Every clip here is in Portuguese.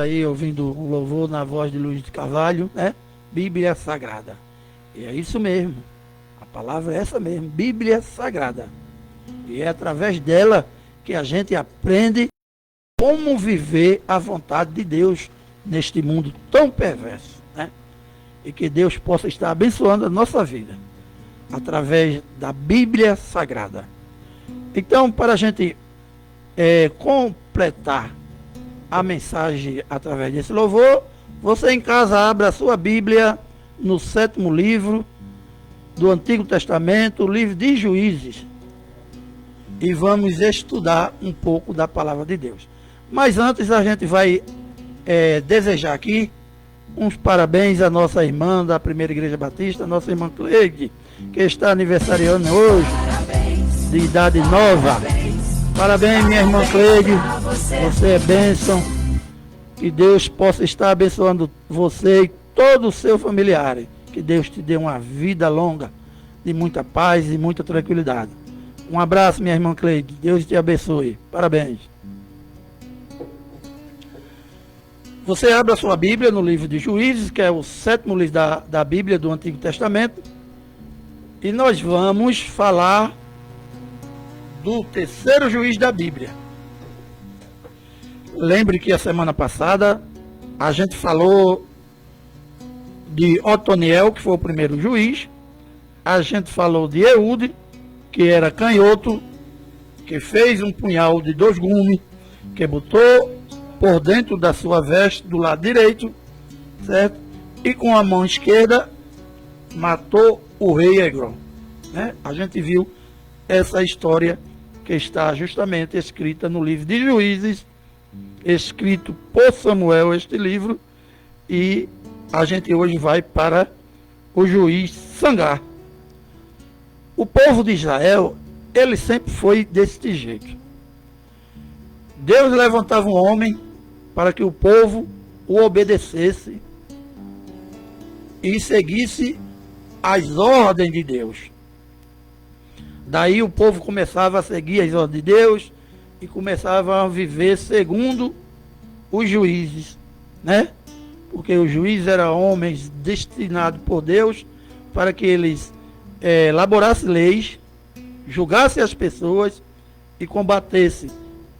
Aí ouvindo o louvor na voz de Luiz de Carvalho, né? Bíblia Sagrada. E é isso mesmo. A palavra é essa mesmo, Bíblia Sagrada. E é através dela que a gente aprende como viver a vontade de Deus neste mundo tão perverso, né? E que Deus possa estar abençoando a nossa vida através da Bíblia Sagrada. Então, para a gente completar a mensagem através desse louvor, você em casa abra a sua Bíblia no 7º livro do Antigo Testamento, o livro de Juízes, e vamos estudar um pouco da palavra de Deus. Mas antes a gente vai desejar aqui uns parabéns à nossa irmã da Primeira Igreja Batista, nossa irmã Cleide, que está aniversariando hoje, de idade nova. Parabéns, minha irmã Cleide, você é bênção. Que Deus possa estar abençoando você e todos os seus familiares. Que Deus te dê uma vida longa, de muita paz e muita tranquilidade. Um abraço, minha irmã Cleide. Deus te abençoe. Parabéns. Você abre a sua Bíblia no livro de Juízes, que é o 7º livro da Bíblia do Antigo Testamento. E nós vamos falar do 3º juiz da Bíblia. Lembre que a semana passada a gente falou de Otoniel, que foi o primeiro juiz. A gente falou de Eude, que era canhoto, que fez um punhal de 2 gumes, que botou por dentro da sua veste do lado direito, certo? E com a mão esquerda matou o rei Egron, né? A gente viu essa história que está justamente escrita no livro de Juízes, escrito por Samuel, este livro, e a gente hoje vai para o juiz Sangar. O povo de Israel, ele sempre foi desse jeito. Deus levantava um homem para que o povo o obedecesse e seguisse as ordens de Deus. Daí o povo começava a seguir as ordens de Deus e começava a viver segundo os juízes, né? Porque os juízes eram homens destinados por Deus para que eles elaborassem leis, julgassem as pessoas e combatessem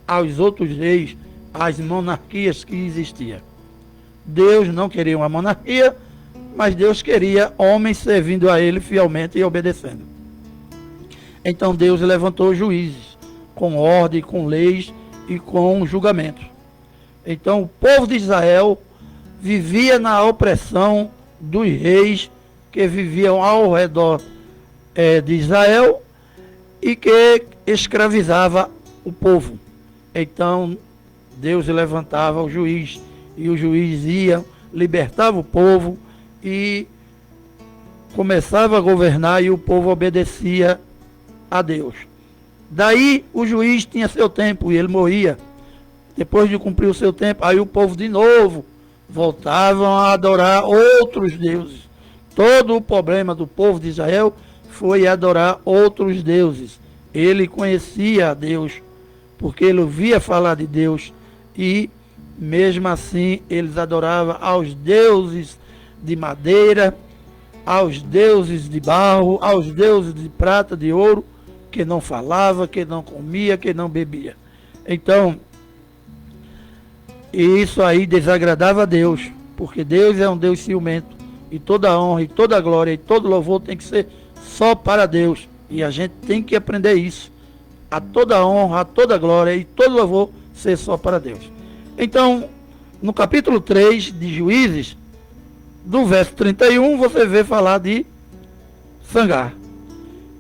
aos outros reis, as monarquias que existiam. Deus não queria uma monarquia, mas Deus queria homens servindo a ele fielmente e obedecendo. Então Deus levantou juízes, com ordem, com leis e com julgamento. Então o povo de Israel vivia na opressão dos reis que viviam ao redor de Israel e que escravizava o povo. Então Deus levantava o juiz, e o juiz ia, libertava o povo e começava a governar, e o povo obedecia a Deus. Daí o juiz tinha seu tempo e ele morria. Depois de cumprir o seu tempo, aí o povo de novo voltavam a adorar outros deuses. Todo o problema do povo de Israel foi adorar outros deuses. Ele conhecia a Deus, porque ele ouvia falar de Deus, e mesmo assim eles adoravam aos deuses de madeira, aos deuses de barro, aos deuses de prata, de ouro, que não falava, que não comia, que não bebia. Então, isso aí desagradava a Deus, porque Deus é um Deus ciumento, e toda a honra, e toda a glória, e todo louvor tem que ser só para Deus, e a gente tem que aprender isso, a toda a honra, a toda a glória, e todo louvor ser só para Deus. Então, no capítulo 3 de Juízes, do verso 31, você vê falar de Sangar.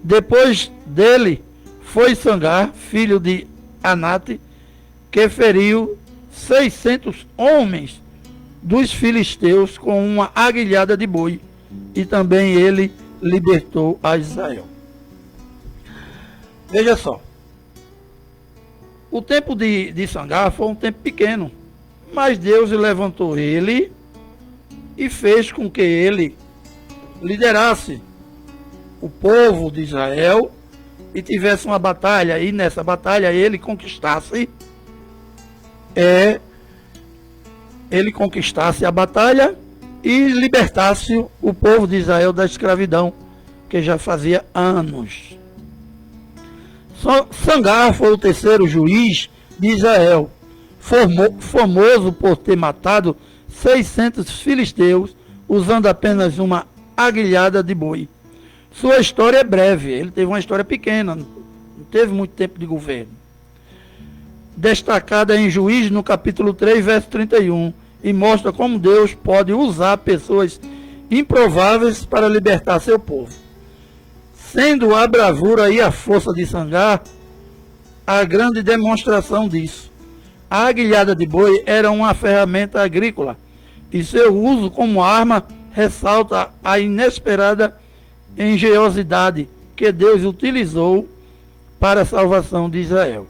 Depois dele foi Sangar, filho de Anate, que feriu 600 homens dos filisteus com uma aguilhada de boi, e também ele libertou a Israel. Veja só, o tempo de Sangar foi um tempo pequeno, mas Deus levantou ele e fez com que ele liderasse o povo de Israel e tivesse uma batalha, e nessa batalha ele conquistasse ele conquistasse a batalha e libertasse o povo de Israel da escravidão, que já fazia anos. Sangar foi o terceiro juiz de Israel, famoso por ter matado 600 filisteus usando apenas uma aguilhada de boi. Sua história é breve, ele teve uma história pequena, não teve muito tempo de governo. Destacada em Juízes no capítulo 3, verso 31, e mostra como Deus pode usar pessoas improváveis para libertar seu povo. Sendo a bravura e a força de Sangar a grande demonstração disso. A aguilhada de boi era uma ferramenta agrícola e seu uso como arma ressalta a inesperada engenhosidade que Deus utilizou para a salvação de Israel.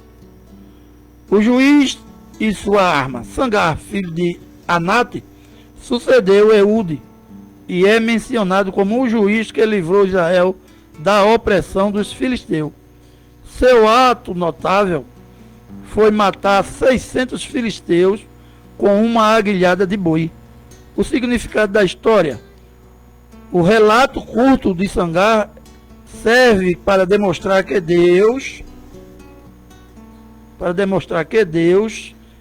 O juiz e sua arma, Sangar, filho de Anate, sucedeu Eude e é mencionado como o juiz que livrou Israel da opressão dos filisteus. Seu ato notável foi matar 600 filisteus com uma aguilhada de boi. O significado da história: o relato curto de Sangar serve para demonstrar que Deus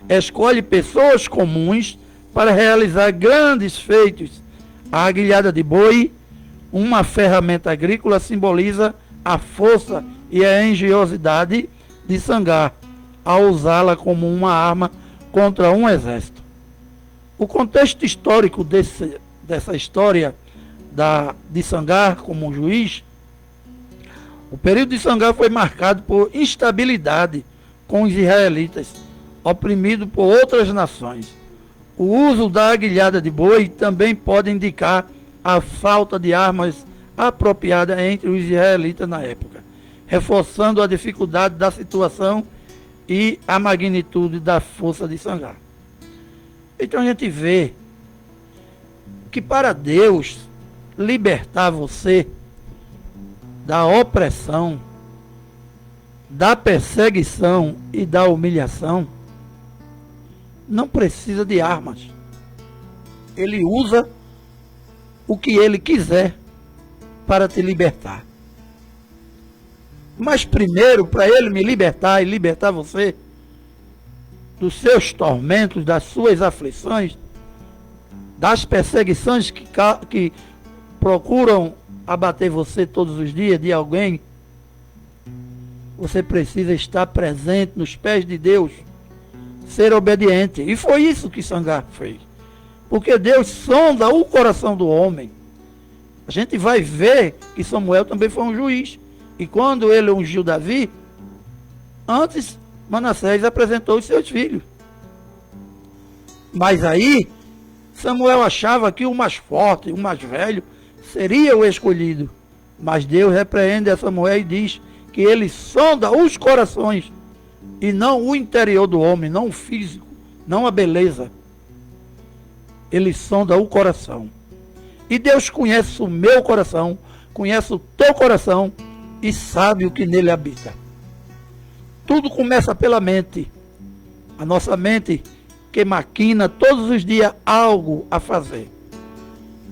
escolhe pessoas comuns para realizar grandes feitos. A aguilhada de boi, uma ferramenta agrícola, simboliza a força e a engenhosidade de Sangar ao usá-la como uma arma contra um exército. O contexto histórico dessa história de Sangar como um juiz, o período de Sangar foi marcado por instabilidade com os israelitas, oprimidos por outras nações. O uso da aguilhada de boi também pode indicar a falta de armas apropriadas entre os israelitas na época, reforçando a dificuldade da situação e a magnitude da força de Sangar. Então a gente vê que para Deus libertar você da opressão, da perseguição e da humilhação, não precisa de armas. Ele usa o que ele quiser para te libertar. Mas primeiro, para ele me libertar e libertar você dos seus tormentos, das suas aflições, das perseguições que procuram abater você todos os dias de alguém, você precisa estar presente nos pés de Deus, ser obediente. E foi isso que Sangar fez. Porque Deus sonda o coração do homem. A gente vai ver que Samuel também foi um juiz. E quando ele ungiu Davi, antes Manassés apresentou os seus filhos. Mas aí Samuel achava que o mais forte, o mais velho, seria o escolhido. Mas Deus repreende a Samuel e diz que ele sonda os corações e não o interior do homem, não o físico, não a beleza. Ele sonda o coração. E Deus conhece o meu coração, conhece o teu coração e sabe o que nele habita. Tudo começa pela mente. A nossa mente que maquina todos os dias algo a fazer.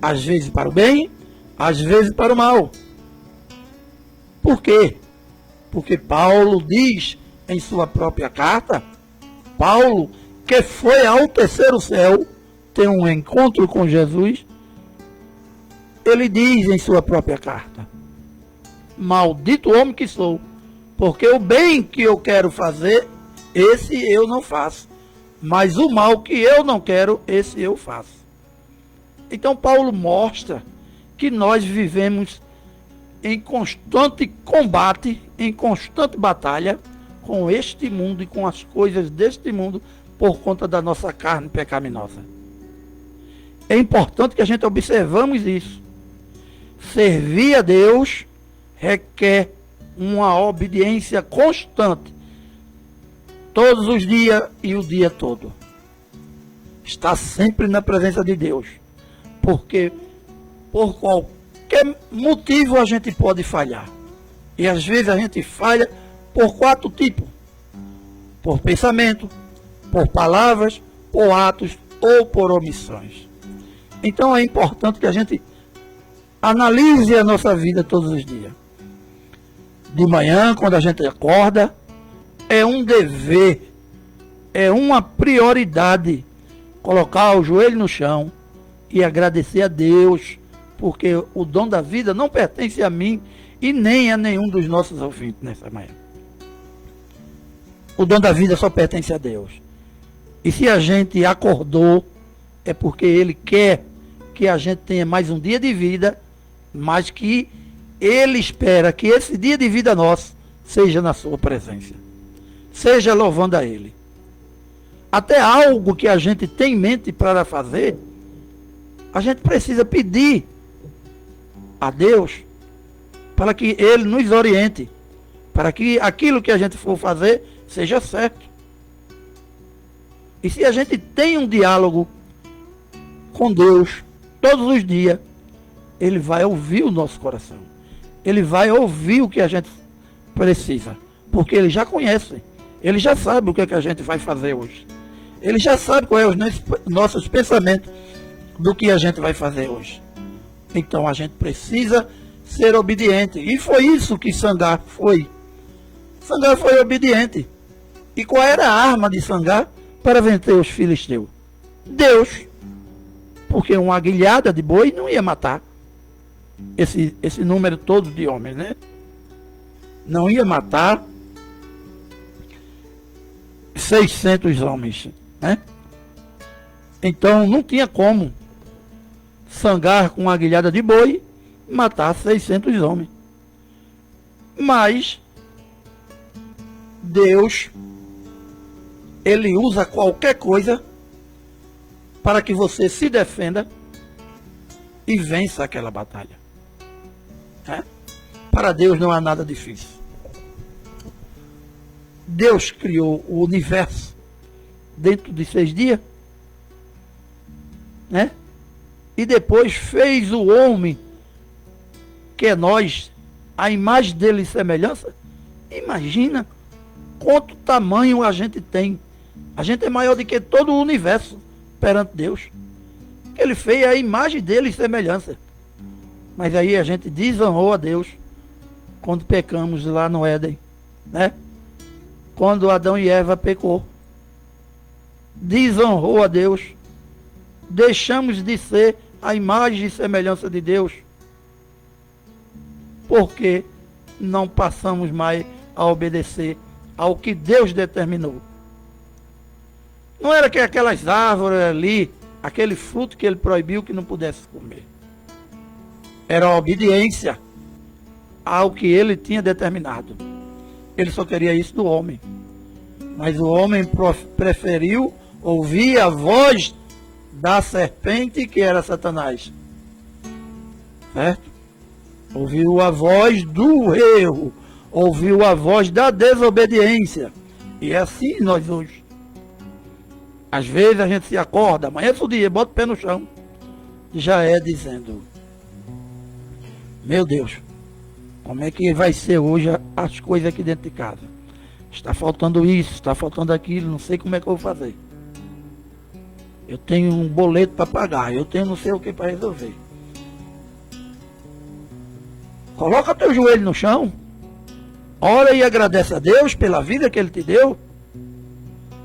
Às vezes para o bem, às vezes para o mal. Por quê? Porque Paulo diz em sua própria carta, Paulo, que foi ao terceiro céu, ter um encontro com Jesus, ele diz em sua própria carta, maldito homem que sou, porque o bem que eu quero fazer, esse eu não faço, mas o mal que eu não quero, esse eu faço. Então Paulo mostra que nós vivemos em constante combate, em constante batalha com este mundo e com as coisas deste mundo por conta da nossa carne pecaminosa. É importante que a gente observamos isso. Servir a Deus requer uma obediência constante, todos os dias e o dia todo. Está sempre na presença de Deus, porque por qualquer motivo a gente pode falhar. E às vezes a gente falha por 4 tipos: por pensamento, por palavras, por atos ou por omissões. Então é importante que a gente analise a nossa vida todos os dias. De manhã, quando a gente acorda, é um dever, é uma prioridade colocar o joelho no chão e agradecer a Deus, porque o dom da vida não pertence a mim e nem a nenhum dos nossos ouvintes nessa manhã. O dom da vida só pertence a Deus. E se a gente acordou, é porque Ele quer que a gente tenha mais um dia de vida, mas que Ele espera que esse dia de vida nosso seja na sua presença. Seja louvando a Ele. Até algo que a gente tem em mente para fazer, a gente precisa pedir a Deus para que Ele nos oriente, para que aquilo que a gente for fazer seja certo. E se a gente tem um diálogo com Deus todos os dias, Ele vai ouvir o nosso coração. Ele vai ouvir o que a gente precisa, porque Ele já conhece. Ele já sabe o que é que a gente vai fazer hoje. Ele já sabe quais são os nossos pensamentos do que a gente vai fazer hoje. Então a gente precisa ser obediente. E foi isso que Sangar foi. Sangar foi obediente. E qual era a arma de Sangar para vencer os filisteus? Deus. Porque uma aguilhada de boi não ia matar esse número todo de homens, né? Não ia matar 600 homens, né? Então não tinha como Sangar com uma aguilhada de boi matar 600 homens. Mas Deus, Ele usa qualquer coisa para que você se defenda e vença aquela batalha. Para Deus não há nada difícil. Deus criou o universo dentro de 6 dias, né? E depois fez o homem, que é nós, a imagem dele e semelhança. Imagina quanto tamanho a gente tem. A gente é maior do que todo o universo perante Deus. Ele fez a imagem dele e semelhança. Mas aí a gente desonrou a Deus quando pecamos lá no Éden, né? Quando Adão e Eva pecou, desonrou a Deus, deixamos de ser a imagem e semelhança de Deus, porque não passamos mais a obedecer ao que Deus determinou. Não era que aquelas árvores ali, aquele fruto que Ele proibiu que não pudesse comer. Era a obediência ao que Ele tinha determinado. Ele só queria isso do homem. Mas o homem preferiu ouvir a voz da serpente, que era Satanás. Certo? Ouviu a voz do erro. Ouviu a voz da desobediência. E é assim nós hoje. Às vezes a gente se acorda, amanhece o dia, bota o pé no chão. Já é dizendo: meu Deus, como é que vai ser hoje as coisas aqui dentro de casa? Está faltando isso, está faltando aquilo, não sei como é que eu vou fazer. Eu tenho um boleto para pagar, eu tenho não sei o que para resolver. Coloca teu joelho no chão, ora e agradece a Deus pela vida que Ele te deu.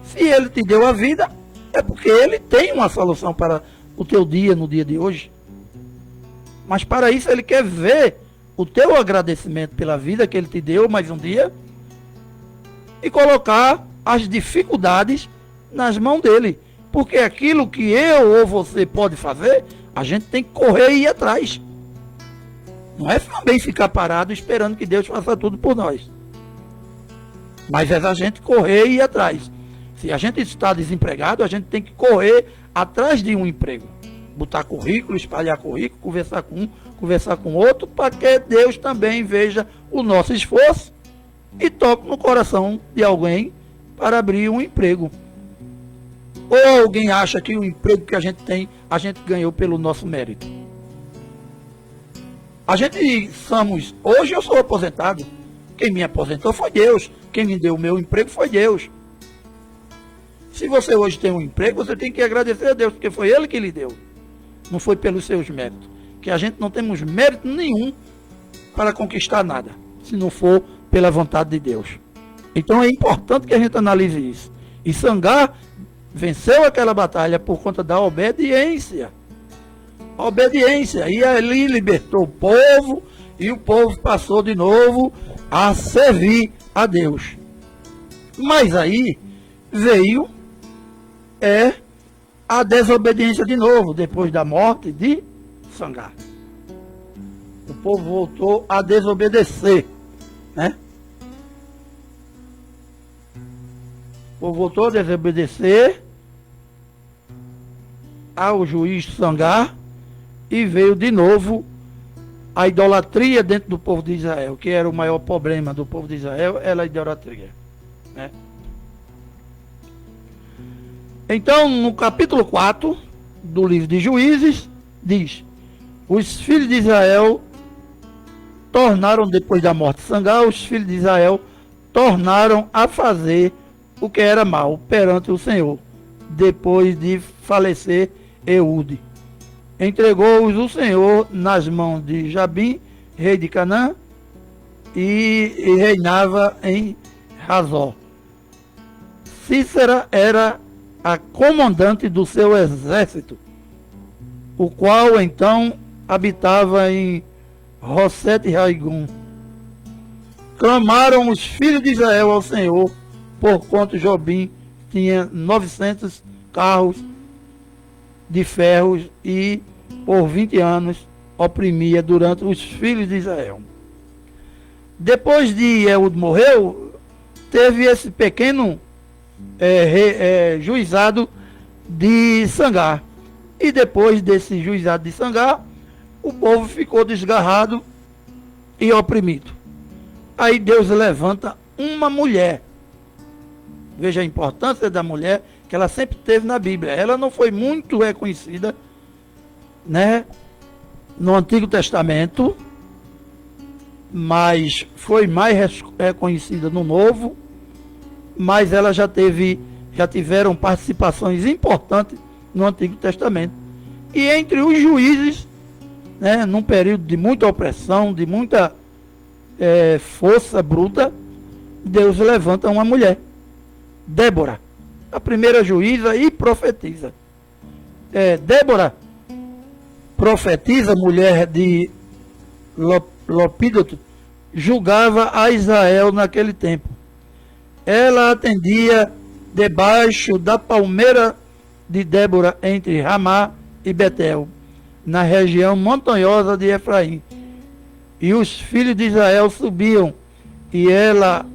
Se Ele te deu a vida, é porque Ele tem uma solução para o teu dia, no dia de hoje. Mas para isso Ele quer ver o teu agradecimento pela vida que Ele te deu mais um dia e colocar as dificuldades nas mãos dEle. Porque aquilo que eu ou você pode fazer, a gente tem que correr e ir atrás. Não é também ficar parado esperando que Deus faça tudo por nós. Mas é a gente correr e ir atrás. Se a gente está desempregado, a gente tem que correr atrás de um emprego. Botar currículo, espalhar currículo, conversar com um, conversar com outro, para que Deus também veja o nosso esforço e toque no coração de alguém para abrir um emprego. Ou alguém acha que o emprego que a gente tem, a gente ganhou pelo nosso mérito. A gente somos, hoje eu sou aposentado. Quem me aposentou foi Deus. Quem me deu o meu emprego foi Deus. Se você hoje tem um emprego, você tem que agradecer a Deus, porque foi Ele que lhe deu. Não foi pelos seus méritos. Que a gente não temos mérito nenhum para conquistar nada, se não for pela vontade de Deus. Então é importante que a gente analise isso. E Sangar venceu aquela batalha por conta da obediência. Obediência. E ali libertou o povo, e o povo passou de novo a servir a Deus. Mas aí veio a desobediência de novo, depois da morte de Sangar. O povo voltou a desobedecer, né? O povo voltou a desobedecer ao juiz Sangar e veio de novo a idolatria dentro do povo de Israel, que era o maior problema do povo de Israel, era a idolatria, né? Então, no capítulo 4 do livro de Juízes, diz: os filhos de Israel tornaram, depois da morte de Sangar, os filhos de Israel tornaram a fazer o que era mal perante o Senhor, depois de falecer Eude. Entregou-os o Senhor nas mãos de Jabim, rei de Canaã, e reinava em Hazor. Cícera era a comandante do seu exército, o qual então habitava em Rosete Raigum. Clamaram os filhos de Israel ao Senhor, porquanto Jobim tinha 900 carros de ferros e por 20 anos oprimia durante os filhos de Israel. Depois de Eude morreu, teve esse pequeno juizado de Sangar. E depois desse juizado de Sangar, o povo ficou desgarrado e oprimido. Aí Deus levanta uma mulher. Veja a importância da mulher que ela sempre teve na Bíblia. Ela não foi muito reconhecida, né, no Antigo Testamento, mas foi mais reconhecida no Novo. Mas ela já tiveram participações importantes no Antigo Testamento. E entre os juízes, né, num período de muita opressão, de muita força bruta, Deus levanta uma mulher, Débora, a primeira juíza e profetiza. Débora, profetiza, mulher de Lopídoto, julgava a Israel naquele tempo. Ela atendia debaixo da palmeira de Débora, entre Ramá e Betel, na região montanhosa de Efraim. E os filhos de Israel subiam, e ela,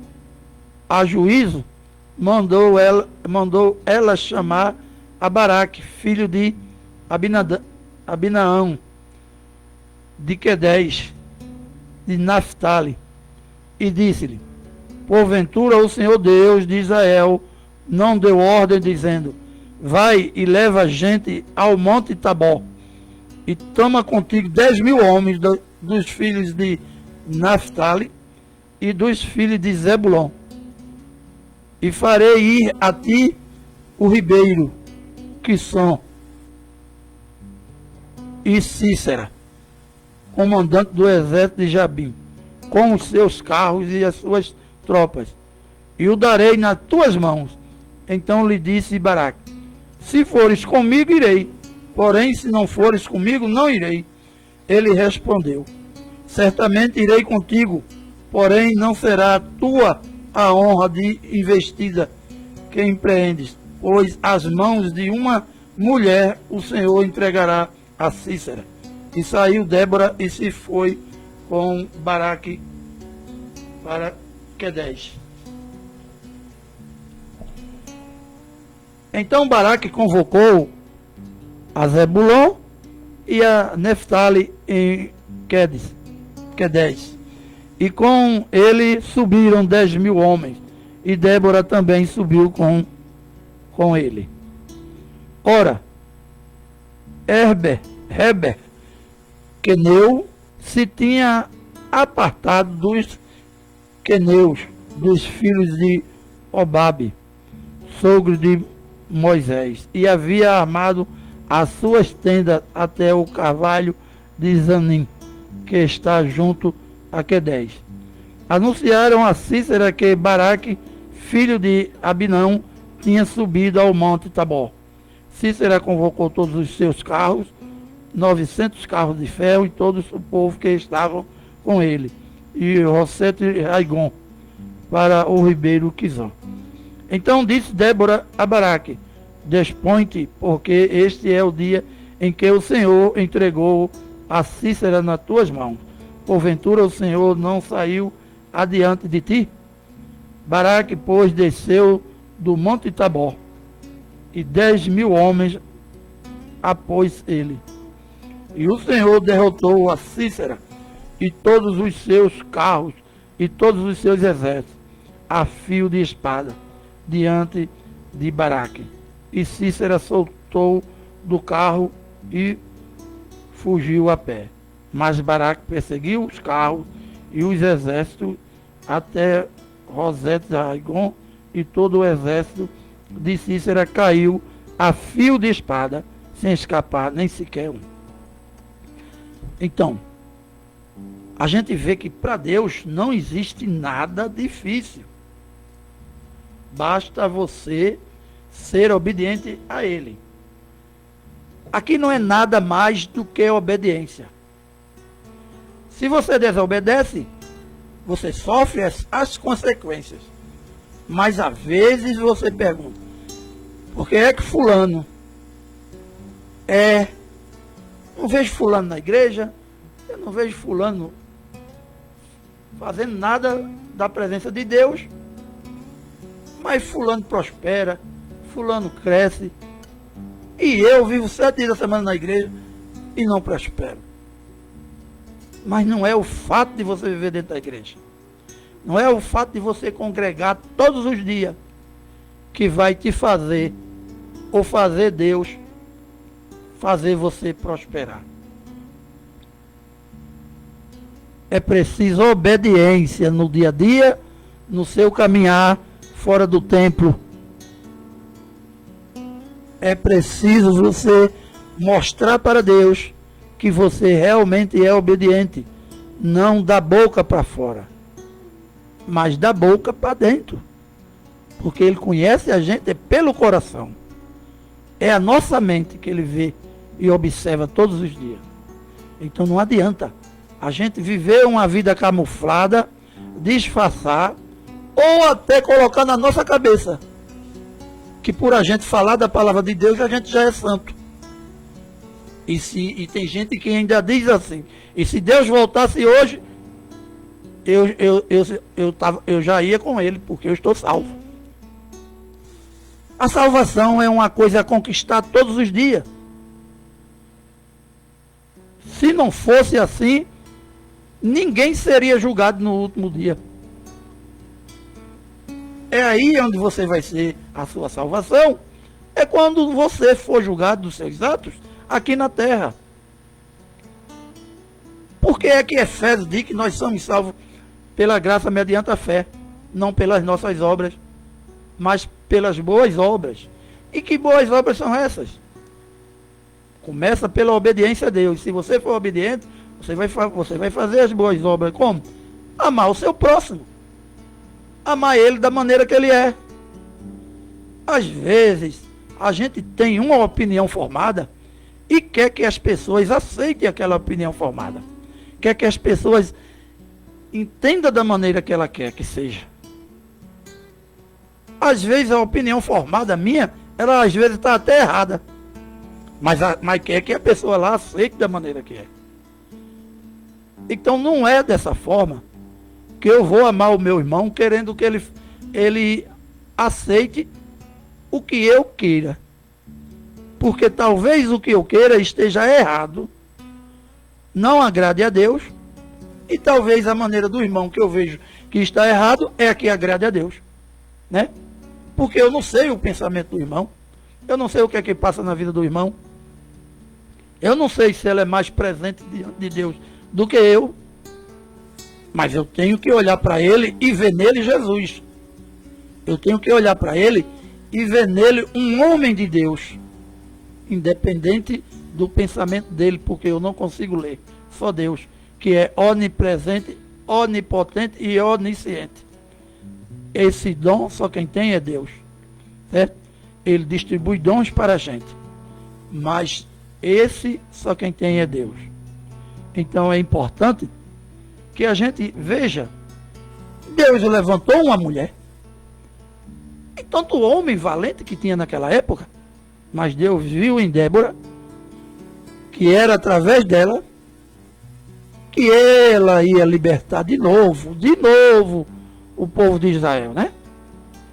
a juízo, mandou ela chamar a Baraque, filho de Abinaão, de Quedes, de Naphtali, e disse-lhe: porventura o Senhor Deus de Israel não deu ordem, dizendo: vai e leva gente ao monte Tabor, e toma contigo 10.000 homens dos filhos de Naphtali e dos filhos de Zebulon, e farei ir a ti o ribeiro, que são e Cícera, comandante do exército de Jabim, com os seus carros e as suas tropas, e o darei nas tuas mãos. Então lhe disse Baraque: se fores comigo, irei, porém se não fores comigo, não irei. Ele respondeu: certamente irei contigo, porém não será tua a honra de investida que empreendes, pois as mãos de uma mulher o Senhor entregará a Cícera. E saiu Débora e se foi com Baraque para Quedes. Então Baraque convocou a Zebulon e a Naphtali em Quedes. E com ele subiram 10.000 homens. E Débora também subiu com ele. Ora, Heber, queneu, se tinha apartado dos queneus, dos filhos de Obabe, sogro de Moisés, e havia armado as suas tendas até o carvalho de Zanim, que está junto a Quedes. Anunciaram a Cícera que Baraque, filho de Abinão, tinha subido ao monte Tabor. Cícera convocou todos os seus carros, 900 carros de ferro, e todo o povo que estavam com ele, e Rossete e Raigon, para o ribeiro Quizon. Então disse Débora a Baraque: Despõe-te, porque este é o dia em que o Senhor entregou a Cícera nas tuas mãos. Porventura o Senhor não saiu adiante de ti? Baraque, pois, desceu do monte Tabor, e 10.000 homens após ele. E o Senhor derrotou a Cícera e todos os seus carros e todos os seus exércitos a fio de espada diante de Baraque. E Cícera soltou do carro e fugiu a pé. Mas Baraque perseguiu os carros e os exércitos até Rosete de Raigon, e todo o exército de Cícera caiu a fio de espada, sem escapar nem sequer um. Então, a gente vê que para Deus não existe nada difícil. Basta você ser obediente a Ele. Aqui não é nada mais do que obediência. Se você desobedece, você sofre as consequências. Mas às vezes você pergunta: por que é que fulano não vejo fulano na igreja, eu não vejo fulano fazendo nada da presença de Deus, mas fulano prospera, fulano cresce, e eu vivo 7 dias da semana na igreja e não prospero. Mas não é o fato de você viver dentro da igreja, não é o fato de você congregar todos os dias que vai te fazer, ou fazer Deus fazer você prosperar. É preciso obediência no dia a dia, no seu caminhar fora do templo. É preciso você mostrar para Deus que você realmente é obediente, não da boca para fora, mas da boca para dentro, porque Ele conhece a gente pelo coração. É a nossa mente que Ele vê e observa todos os dias. Então não adianta a gente viver uma vida camuflada, disfarçar, ou até colocar na nossa cabeça que por a gente falar da palavra de Deus a gente já é santo. E tem gente que ainda diz assim: e se Deus voltasse hoje, eu já ia com Ele, porque eu estou salvo. A salvação é uma coisa a conquistar todos os dias. Se não fosse assim, ninguém seria julgado no último dia. É aí onde você vai ser a sua salvação. É quando você for julgado dos seus atos aqui na terra. Porque é que Efésios diz que nós somos salvos pela graça mediante a fé, não pelas nossas obras, mas pelas boas obras. E que boas obras são essas? Começa pela obediência a Deus. Se você for obediente, você vai fazer as boas obras. Como? Amar o seu próximo. Amar ele da maneira que ele é. Às vezes, a gente tem uma opinião formada e quer que as pessoas aceitem aquela opinião formada. Quer que as pessoas entendam da maneira que ela quer que seja. Às vezes a opinião formada minha, ela às vezes está até errada. Mas quer que a pessoa lá aceite da maneira que é. Então não é dessa forma que eu vou amar o meu irmão querendo que ele aceite o que eu queira. Porque talvez o que eu queira esteja errado, não agrade a Deus, e talvez a maneira do irmão que eu vejo que está errado é a que agrade a Deus, né? Porque eu não sei o pensamento do irmão, eu não sei o que é que passa na vida do irmão, eu não sei se ela é mais presente diante de Deus do que eu, mas eu tenho que olhar para ele e ver nele Jesus. Eu tenho que olhar para ele e ver nele um homem de Deus, independente do pensamento dele, porque eu não consigo ler. Só Deus, que é onipresente, onipotente e onisciente. Esse dom só quem tem é Deus, certo? Ele distribui dons para a gente, mas esse só quem tem é Deus. Então é importante que a gente veja, Deus levantou uma mulher, e tanto homem valente que tinha naquela época, mas Deus viu em Débora que era através dela que ela ia libertar de novo o povo de Israel, né?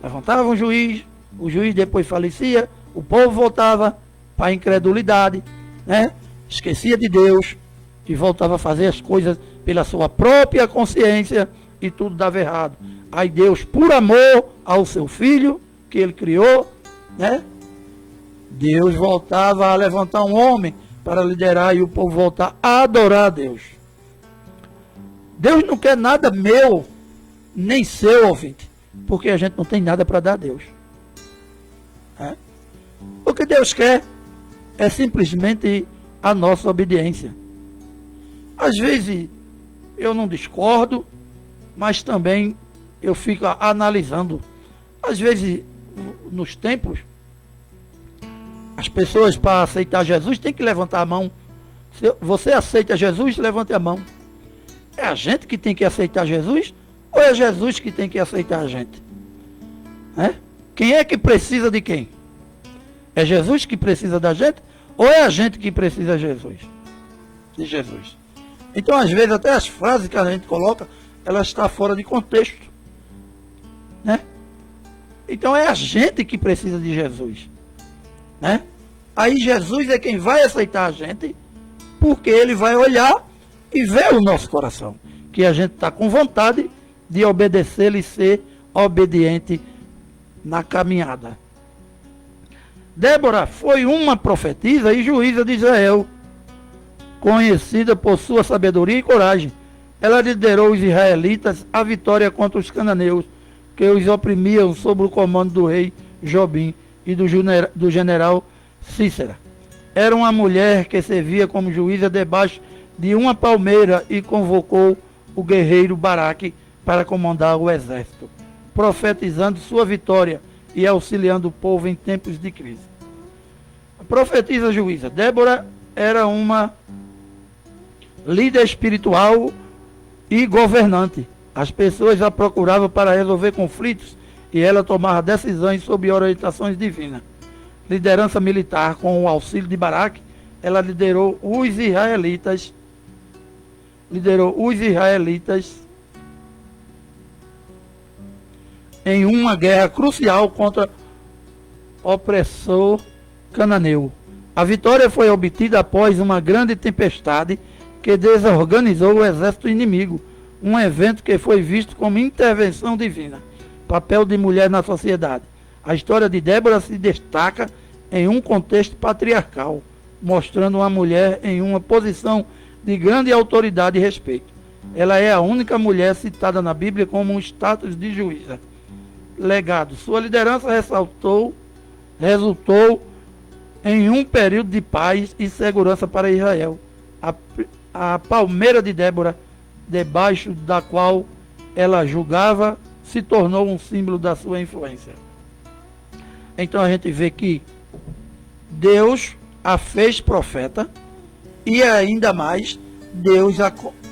Levantava um juiz, o juiz depois falecia, o povo voltava para a incredulidade, né? Esquecia de Deus e voltava a fazer as coisas pela sua própria consciência e tudo dava errado. Aí Deus, por amor ao seu filho que ele criou, né? Deus voltava a levantar um homem para liderar e o povo voltar a adorar a Deus. Deus não quer nada meu, nem seu, ouvinte, porque a gente não tem nada para dar a Deus. O que Deus quer é simplesmente a nossa obediência. Às vezes eu não discordo, mas também eu fico analisando. Às vezes nos templos, as pessoas para aceitar Jesus têm que levantar a mão. Se você aceita Jesus, levante a mão. É a gente que tem que aceitar Jesus ou é Jesus que tem que aceitar a gente? Quem é que precisa de quem? É Jesus que precisa da gente ou é a gente que precisa de Jesus? Então, às vezes, até as frases que a gente coloca, ela está fora de contexto, né? Então, é a gente que precisa de Jesus, né? Aí, Jesus é quem vai aceitar a gente, porque ele vai olhar e ver o nosso coração, que a gente está com vontade de obedecer e ser obediente na caminhada. Débora foi uma profetisa e juíza de Israel, conhecida por sua sabedoria e coragem. Ela liderou os israelitas à vitória contra os cananeus, que os oprimiam sob o comando do rei Jobim e do general Cícera. Era uma mulher que servia como juíza debaixo de uma palmeira e convocou o guerreiro Baraque para comandar o exército, profetizando sua vitória e auxiliando o povo em tempos de crise. A profetisa juíza Débora era uma líder espiritual e governante. As pessoas a procuravam para resolver conflitos e ela tomava decisões sob orientações divinas. Liderança militar com o auxílio de Baraque, ela liderou os israelitas em uma guerra crucial contra o opressor cananeu. A vitória foi obtida após uma grande tempestade que desorganizou o exército inimigo, um evento que foi visto como intervenção divina. Papel de mulher na sociedade. A história de Débora se destaca em um contexto patriarcal, mostrando uma mulher em uma posição de grande autoridade e respeito. Ela é a única mulher citada na Bíblia como um status de juíza. Legado. Sua liderança resultou em um período de paz e segurança para Israel. A palmeira de Débora, debaixo da qual ela julgava, se tornou um símbolo da sua influência. Então a gente vê que Deus a fez profeta e ainda mais Deus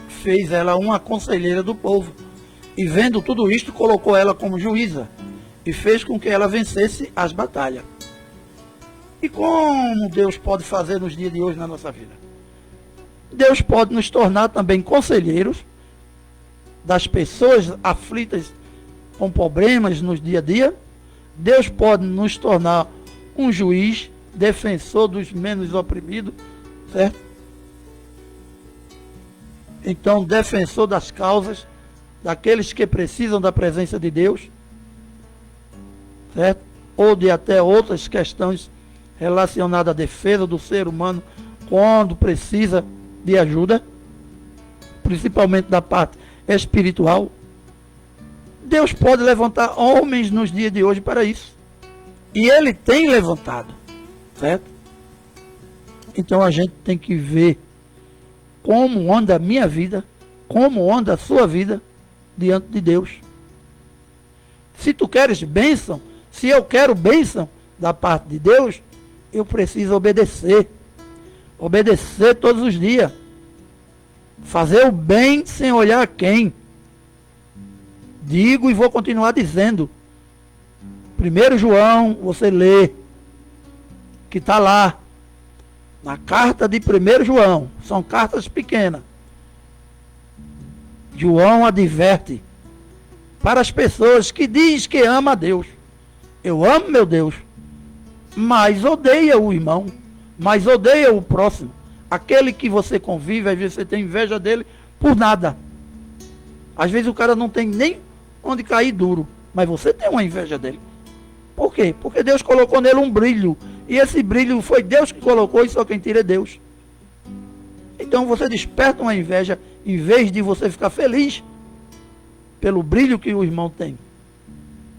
fez ela uma conselheira do povo. E vendo tudo isto, colocou ela como juíza e fez com que ela vencesse as batalhas. E como Deus pode fazer nos dias de hoje na nossa vida? Deus pode nos tornar também conselheiros das pessoas aflitas com problemas nos dia a dia. Deus pode nos tornar um juiz, defensor dos menos oprimidos, certo? Então, defensor das causas, daqueles que precisam da presença de Deus, certo? Ou de até outras questões relacionadas à defesa do ser humano quando precisa de ajuda, principalmente da parte espiritual. Deus pode levantar homens nos dias de hoje para isso. E ele tem levantado, certo? Então a gente tem que ver como anda a minha vida, como anda a sua vida diante de Deus. Se tu queres bênção, se eu quero bênção da parte de Deus, eu preciso obedecer. Obedecer todos os dias. Fazer o bem sem olhar a quem. Digo e vou continuar dizendo. 1 João, você lê, que está lá, na carta de 1 João, são cartas pequenas. João adverte para as pessoas que diz que ama a Deus. Eu amo meu Deus, mas odeia o irmão, mas odeia o próximo. Aquele que você convive, às vezes você tem inveja dele por nada. Às vezes o cara não tem nem onde cair duro, mas você tem uma inveja dele. Por quê? Porque Deus colocou nele um brilho. E esse brilho foi Deus que colocou e só quem tira é Deus. Então você desperta uma inveja em vez de você ficar feliz pelo brilho que o irmão tem.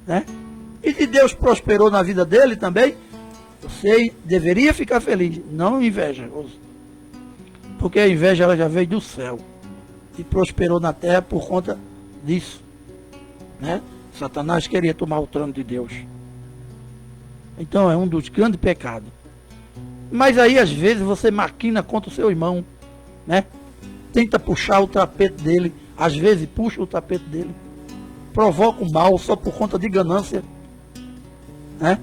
Né? E se Deus prosperou na vida dele também, você deveria ficar feliz, não inveja. Porque a inveja ela já veio do céu e prosperou na terra por conta disso. Né? Satanás queria tomar o trono de Deus. Então é um dos grandes pecados. Mas aí às vezes você maquina contra o seu irmão, né? Tenta puxar o tapete dele, às vezes puxa o tapete dele, provoca o mal só por conta de ganância, né?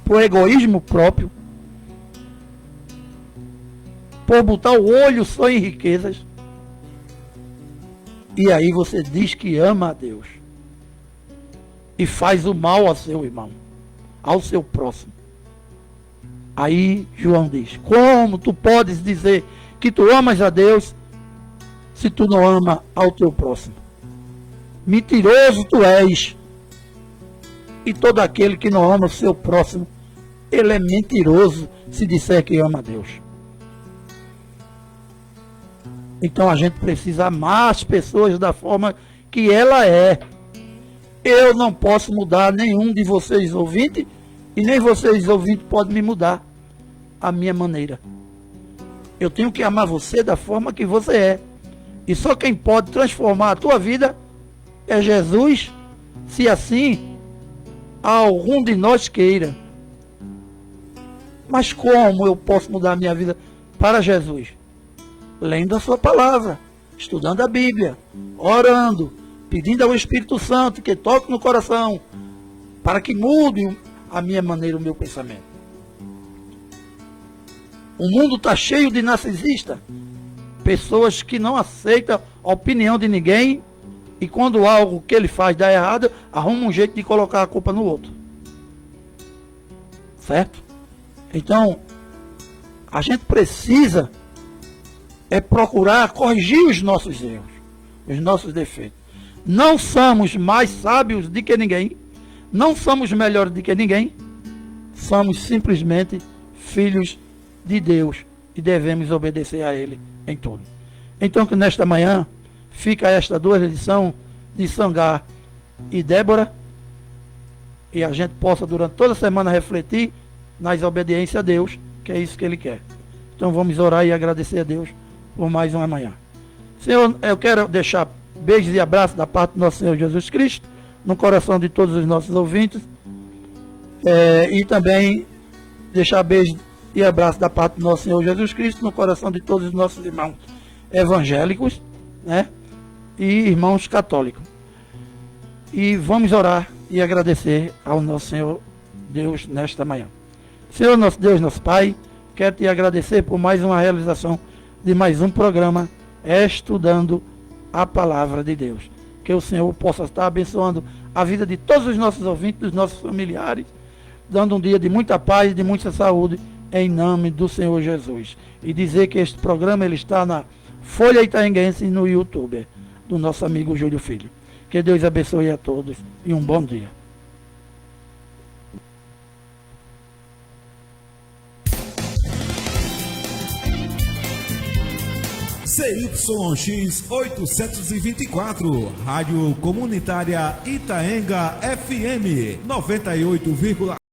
Por egoísmo próprio, por botar o olho só em riquezas. E aí você diz que ama a Deus e faz o mal ao seu irmão, ao seu próximo. Aí João diz: como tu podes dizer que tu amas a Deus se tu não ama ao teu próximo? Mentiroso tu és. E todo aquele que não ama o seu próximo, ele é mentiroso se disser que ama a Deus. Então a gente precisa amar as pessoas da forma que ela é. Eu não posso mudar nenhum de vocês ouvintes, e nem vocês ouvintes podem me mudar a minha maneira. Eu tenho que amar você da forma que você é. E só quem pode transformar a tua vida é Jesus, se assim algum de nós queira. Mas como eu posso mudar a minha vida para Jesus? Lendo a sua palavra, estudando a Bíblia, orando, pedindo ao Espírito Santo que toque no coração, para que mude a minha maneira, o meu pensamento. O mundo está cheio de narcisistas, pessoas que não aceitam a opinião de ninguém, e quando algo que ele faz dá errado, arruma um jeito de colocar a culpa no outro. Certo? Então, a gente precisa procurar corrigir os nossos erros, os nossos defeitos. Não somos mais sábios do que ninguém, não somos melhores do que ninguém, somos simplesmente filhos de Deus e devemos obedecer a Ele em tudo. Então que nesta manhã fica esta duas lições de Sangar e Débora, e a gente possa durante toda a semana refletir nas obediências a Deus, que é isso que Ele quer. Então vamos orar e agradecer a Deus por mais uma manhã. Senhor, eu quero deixar beijos e abraços da parte do nosso Senhor Jesus Cristo no coração de todos os nossos ouvintes, e também deixar beijos e abraços da parte do nosso Senhor Jesus Cristo no coração de todos os nossos irmãos evangélicos, né, e irmãos católicos. E vamos orar e agradecer ao nosso Senhor Deus nesta manhã. Senhor nosso Deus, nosso Pai, quero te agradecer por mais uma realização de mais um programa estudando a palavra de Deus. Que o Senhor possa estar abençoando a vida de todos os nossos ouvintes, dos nossos familiares, dando um dia de muita paz e de muita saúde, em nome do Senhor Jesus. E dizer que este programa ele está na Folha Itaenguense no YouTube, do nosso amigo Júlio Filho. Que Deus abençoe a todos e um bom dia. CYX 824, Rádio Comunitária Itaenga FM 98,1.